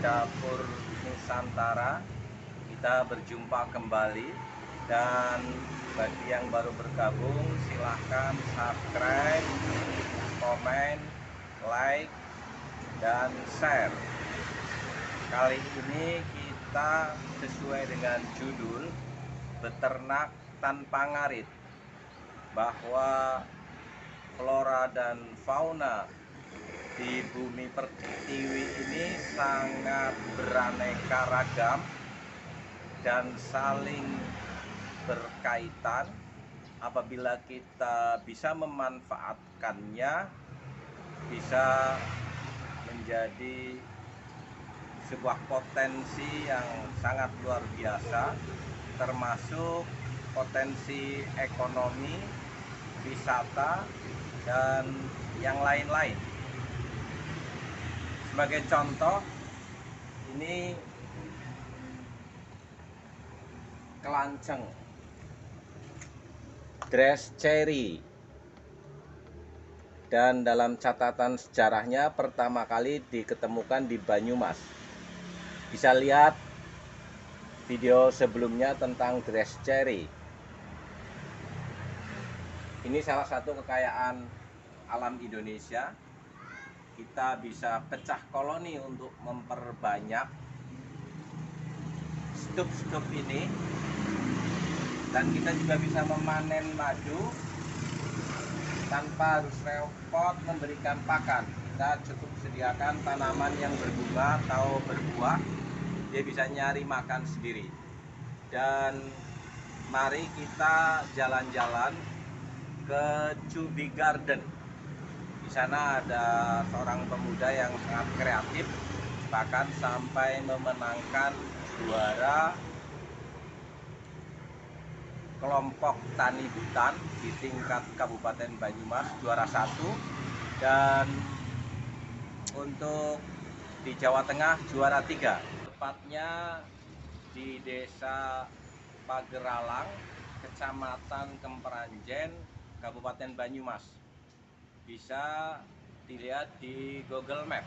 Dapur Nusantara. Kita berjumpa kembali, dan bagi yang baru bergabung silahkan subscribe, komen, like, dan share. Kali ini kita sesuai dengan judul beternak tanpa ngarit, bahwa flora dan fauna di bumi pertiwi ini sangat beraneka ragam dan saling berkaitan. Apabila kita bisa memanfaatkannya, bisa menjadi sebuah potensi yang sangat luar biasa, termasuk potensi ekonomi, wisata, dan yang lain-lain. Sebagai contoh, ini kelanceng dress cherry, dan dalam catatan sejarahnya pertama kali diketemukan di Banyumas. Bisa lihat video sebelumnya tentang dress cherry. Ini salah satu kekayaan alam Indonesia. Kita bisa pecah koloni untuk memperbanyak stup-stup ini, dan kita juga bisa memanen madu tanpa harus repot memberikan pakan. Kita cukup sediakan tanaman yang berbunga atau berbuah, dia bisa nyari makan sendiri. Dan mari kita jalan-jalan ke Cubi Garden. Di sana ada seorang pemuda yang sangat kreatif, bahkan sampai memenangkan juara kelompok tani hutan di tingkat Kabupaten Banyumas, juara 1, dan untuk di Jawa Tengah juara 3. Tepatnya di Desa Pageralang, Kecamatan Kemperanjen, Kabupaten Banyumas. Bisa dilihat di Google Map.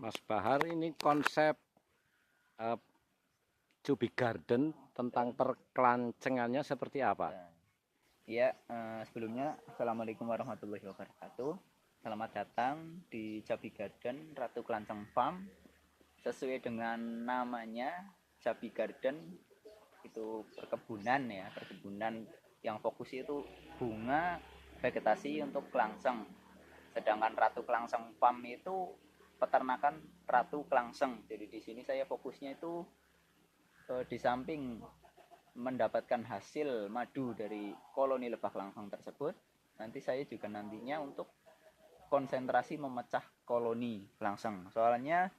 Mas Bahar, ini konsep Cubi Garden tentang perkelancengannya seperti apa? Ya, sebelumnya Assalamualaikum warahmatullahi wabarakatuh. Selamat datang di Cubi Garden Ratu Kelanceng Farm. Sesuai dengan namanya, Cubi Garden itu perkebunan ya, perkebunan yang fokus itu bunga, vegetasi untuk kelanceng. Sedangkan Ratu Kelanceng Farm itu peternakan Ratu Kelanceng. Jadi di sini saya fokusnya itu di samping mendapatkan hasil madu dari koloni lebah kelanceng tersebut, nanti saya juga nantinya untuk konsentrasi memecah koloni kelanceng. Soalnya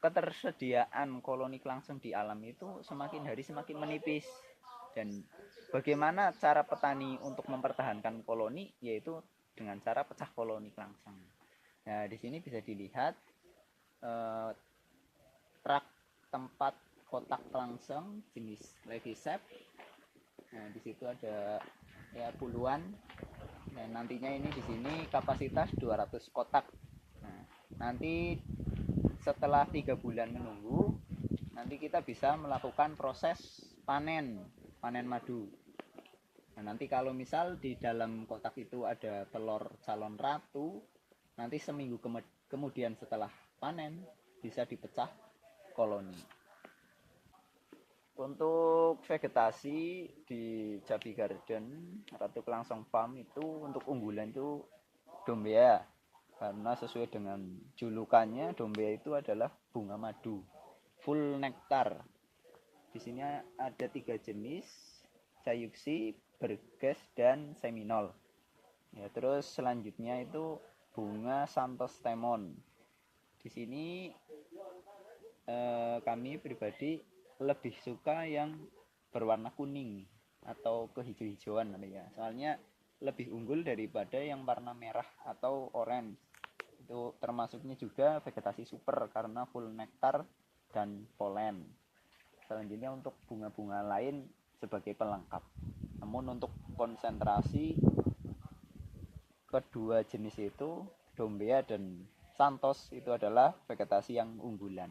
ketersediaan koloni kelanceng di alam itu semakin hari semakin menipis, dan bagaimana cara petani untuk mempertahankan koloni, yaitu dengan cara pecah koloni kelanceng. Nah, di sini bisa dilihat rak tempat kotak kelanceng jenis Levisep. Nah, di situ ada ya puluhan. Dan nantinya ini di sini kapasitas 200 kotak. Nah, nanti setelah 3 bulan menunggu, nanti kita bisa melakukan proses panen madu. Nah, nanti kalau misal di dalam kotak itu ada telur calon ratu, nanti seminggu kemudian setelah panen bisa dipecah koloni. Untuk vegetasi di Cubi Garden Ratu Kelanceng Farm itu untuk unggulan itu dombea, karena sesuai dengan julukannya, dombea itu adalah bunga madu full nektar. Di sini ada 3 jenis, Cayuxi, Berges, dan Seminole. Ya, terus selanjutnya itu bunga Santos Temon. Di sini kami pribadi lebih suka yang berwarna kuning atau kehijau-hijauan ya. Soalnya lebih unggul daripada yang warna merah atau orange. Itu termasuknya juga vegetasi super karena full nektar dan polen. Selanjutnya untuk bunga-bunga lain sebagai pelengkap. Namun untuk konsentrasi kedua jenis itu, Dombea dan Santos, itu adalah vegetasi yang unggulan.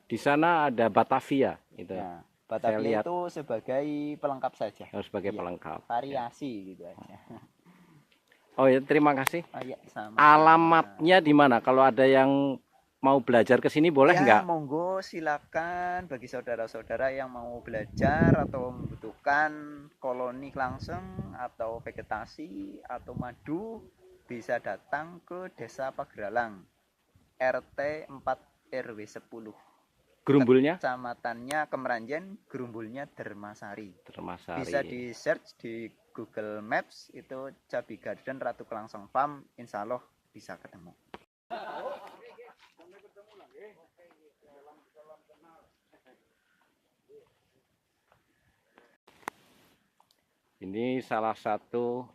Di sana ada Batavia itu. Nah, Saya Batavia lihat itu sebagai pelengkap saja. sebagai Iya, pelengkap. variasi gitu aja. Oh ya, terima kasih. Oh, iya, sama. Alamatnya di mana? Kalau ada yang mau belajar ke sini boleh Ya, nggak? monggo silakan bagi saudara-saudara yang mau belajar atau membutuhkan koloni langsung atau vegetasi atau madu, bisa datang ke Desa Pageralang, RT 4 RW 10. Gerumbulnya? Kecamatannya Kemeranjen, gerumbulnya Dermasari. Termasari. Bisa di search di Google Maps, itu Cabi Garden Ratu Kelangsang Farm, insya Allah bisa ketemu. Ini salah satu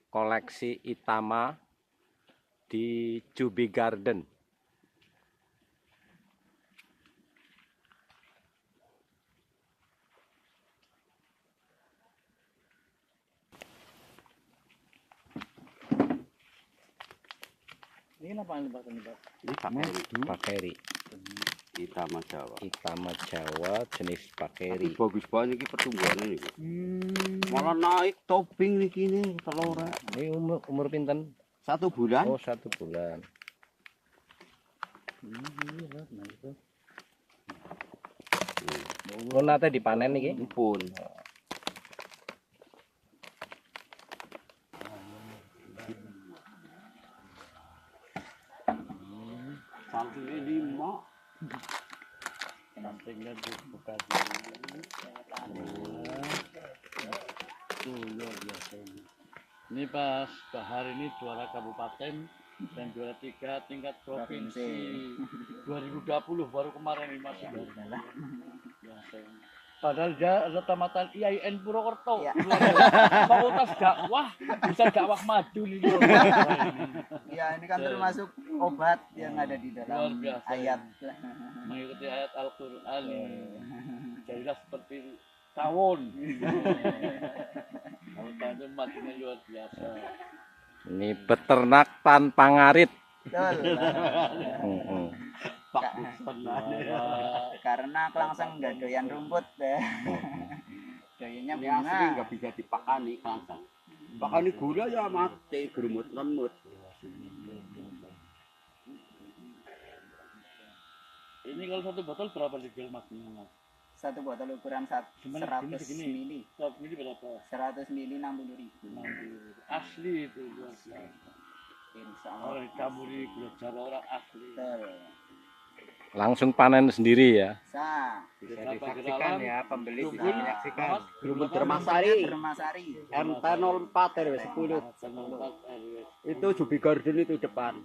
koleksi Itama di Jubi Garden. Ini apa ini Pak? Ini pakeri. Itama Jawa. Itama Jawa jenis Ini pakeri. bagus banget ini pertumbuhannya nih. Malah naik topping nih kini telur. Ini umur pinten? 1 bulan. Oh, 1 bulan. Oh, nate dipanen iki. Pun. Sampingnya 5. Sampingnya dibuka luar biasa ini. Ini pas Bahar ini juara kabupaten dan juara 3 tingkat provinsi 2020 baru kemarin ini masih biasa ini. Padahal dia ada tamatan IAIN Purwokerto. Ya. Fakultas dakwah, bisa dakwah maju nih. Ya, ini kan termasuk obat yang ada di Luar dalam biasa ayat. mengikuti ayat Al-Quran ini. Jadilah seperti tawon. Kalau tawon itu matinya luar biasa. Ini beternak tanpa ngarit. Betul. Karena kelangsang nggak doyan rumput deh. Doyannya Ini asli bunga. nggak bisa dipakani langsung. Pakani gula ya mati gerumut-lemut. Ini kalau satu botol berapa dijual mas? Satu botol ukuran Cuman 100 segini. mili. Top ini berapa? 100 mili 60.000. Asli itu luar biasa. Insya Allah. Orang dicamuri gula jawa orang asli. Betul. Langsung panen sendiri ya. Sah. Bisa disaksikan ya pembeli bisa menyaksikan. Gerumut Dermasari. Dermasari. MT 04 RW 10. Itu Jubi Garden itu depan.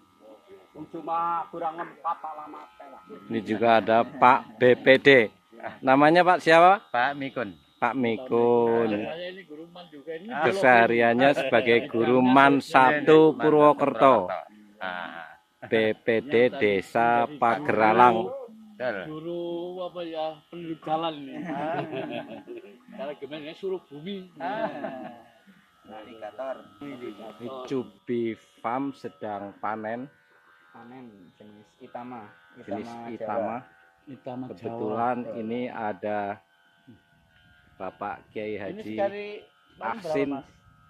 Cuma kurang 4 alamat lah. Ini juga ada Pak BPD. Namanya Pak siapa? Pak Mikun. Pak Mikun. Saya ini guruman juga ini. Kesehariannya sebagai guru MAN 1 Purwokerto. BPD Desa Pageralang. Guru apa ya penduduk jalan nih. Kalau gimana suruh bumi. Navigator. Ini Jubi Farm sedang panen Jenis Itama. jenis Itama. Itama Kebetulan ini ada Bapak Kiai Ini Haji sekali Aksin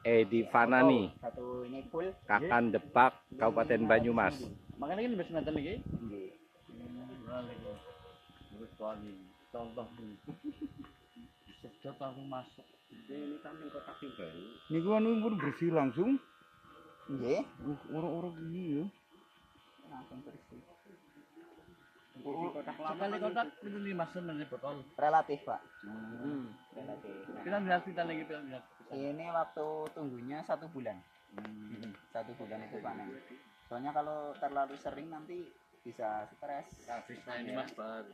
Edi Fanani, Satu ini full. Kakan Depak, Kabupaten Banyumas. Makanya ini bisa nonton lagi. Contoh nih. Sedot langsung masuk. Ini kan yang kotak juga. Niku anu pun bersih langsung. Nggih, Orang-orang gini ya. langsung bersih. Sekali kotak itu 5 sen aja botol. Relatif, Pak. Relatif. Kita lihat kita lagi kita lihat. Ini waktu tunggunya 1 bulan. 1 bulan itu panen. Soalnya kalau terlalu sering nanti bisa stres. Nah ini mas Pak.